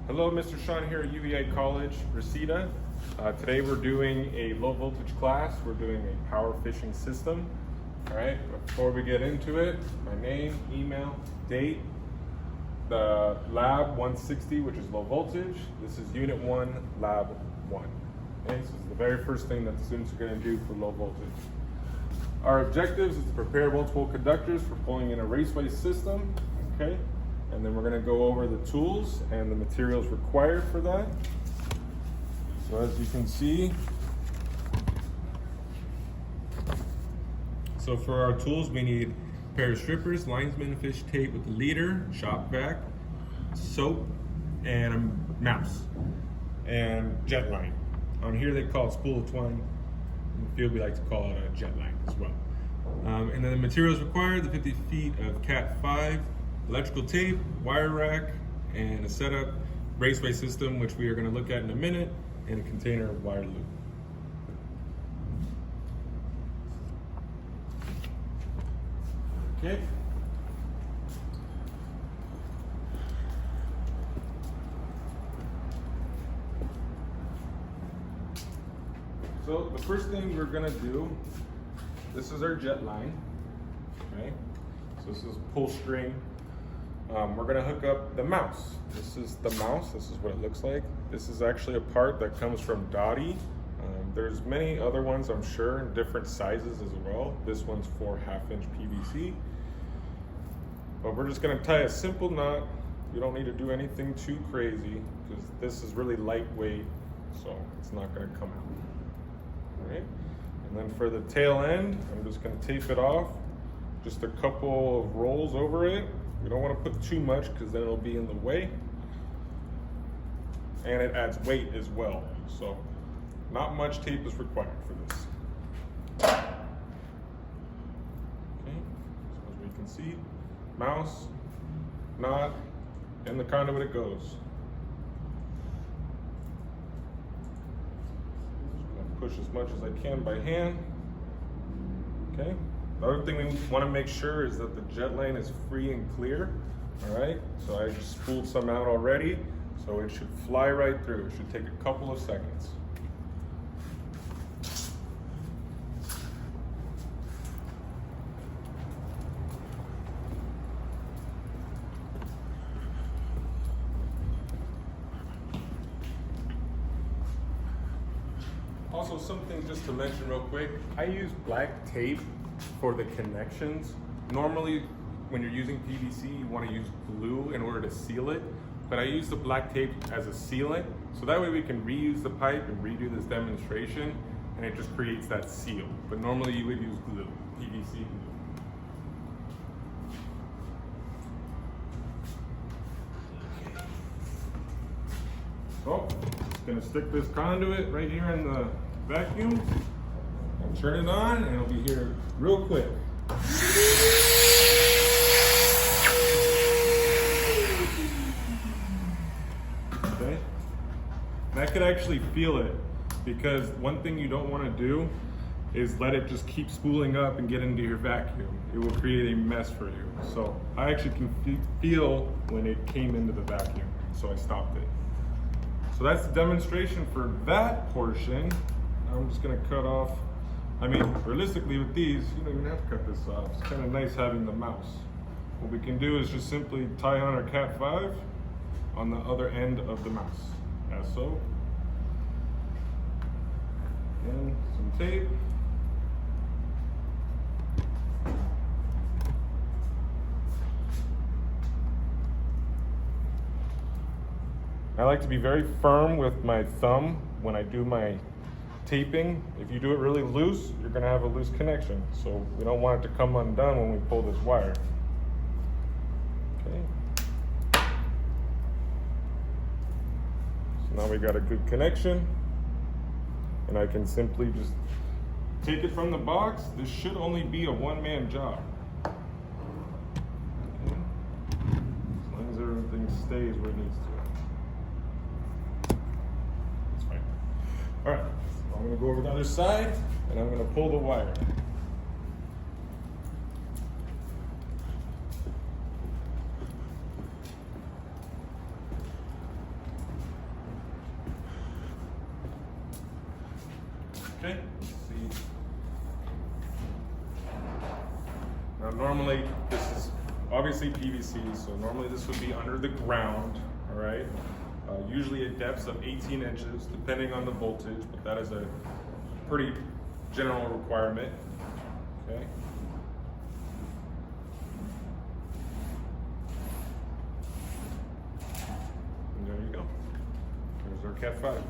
Hello, Mr. Sean here at UVA College, Reseda. Today we're doing a low voltage class. We're doing a power fishing system. All right, before we get into it, my name, email, date, the lab 160, which is low voltage. This is unit 1, lab 1. Okay, so this is the very first thing that the students are going to do for low voltage. Our objectives is to prepare multiple conductors for pulling in a raceway system, okay? And then we're gonna go over the tools and the materials required for that. So as you can see, so for our tools, we need a pair of strippers, linesman fish tape with a leader, shop vac, soap, and a mouse, and jet line. On here they call it spool of twine. In the field we like to call it a jet line as well. And then the materials required, the 50 feet of Cat 5, electrical tape, wire rack, and a setup raceway system, which we are going to look at in a minute, and a container of wire loop. Okay. So the first thing we're going to do, this is our jet line, okay? So this is pull string. We're gonna hook up the mouse. This is the mouse, this is what it looks like. This is actually a part that comes from Dottie. There's many other ones, I'm sure, in different sizes as well. This one's 4 1/2-inch PVC. But we're just gonna tie a simple knot. You don't need to do anything too crazy because this is really lightweight, so it's not gonna come out. All right? And then for the tail end, I'm just gonna tape it off. Just a couple of rolls over it. We don't want to put too much because then it'll be in the way. And it adds weight as well. So not much tape is required for this. Okay, so as we can see, mouse, knot, and the conduit it goes. Just gonna push as much as I can by hand. Okay. The other thing we want to make sure is that the jet line is free and clear, all right? So I just spooled some out already, so it should fly right through. It should take a couple of seconds. Also, something just to mention real quick, I use black tape for the connections. Normally, when you're using PVC, you want to use glue in order to seal it, but I use the black tape as a sealant, so that way we can reuse the pipe and redo this demonstration, and it just creates that seal. But normally you would use glue, PVC glue. So, just gonna stick this conduit right here in the vacuum, and turn it on, and it'll be here real quick. Okay? And I could actually feel it, because one thing you don't want to do is let it just keep spooling up and get into your vacuum. It will create a mess for you. So I actually can feel when it came into the vacuum, so I stopped it. So that's the demonstration for that portion. I'm just gonna cut off. I mean, realistically with these, you don't even have to cut this off. It's kind of nice having the mouse. What we can do is just simply tie on our Cat 5 on the other end of the mouse, as so. And some tape. I like to be very firm with my thumb when I do my taping. If you do it really loose, you're gonna have a loose connection. So we don't want it to come undone when we pull this wire. Okay. So now we got a good connection, and I can simply just take it from the box. This should only be a one-man job. Okay. As long as everything stays where it needs to. That's fine. All right. I'm going to go over the other side, and I'm going to pull the wire. Okay, let's see. Now normally this is obviously PVC, so normally this would be under the ground, all right? Usually at depths of 18 inches, depending on the voltage, but that is a pretty general requirement, okay? And there you go. There's our Cat 5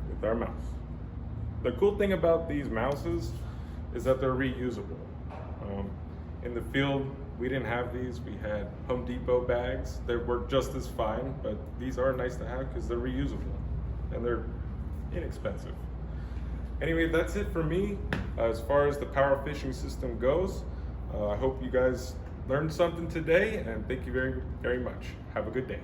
with our mouse. The cool thing about these mouses is that they're reusable. In the field, we didn't have these. We had Home Depot bags that work just as fine, but these are nice to have because they're reusable and they're inexpensive. Anyway, that's it for me as far as the power fishing system goes. I hope you guys learned something today, and thank you very, very much. Have a good day.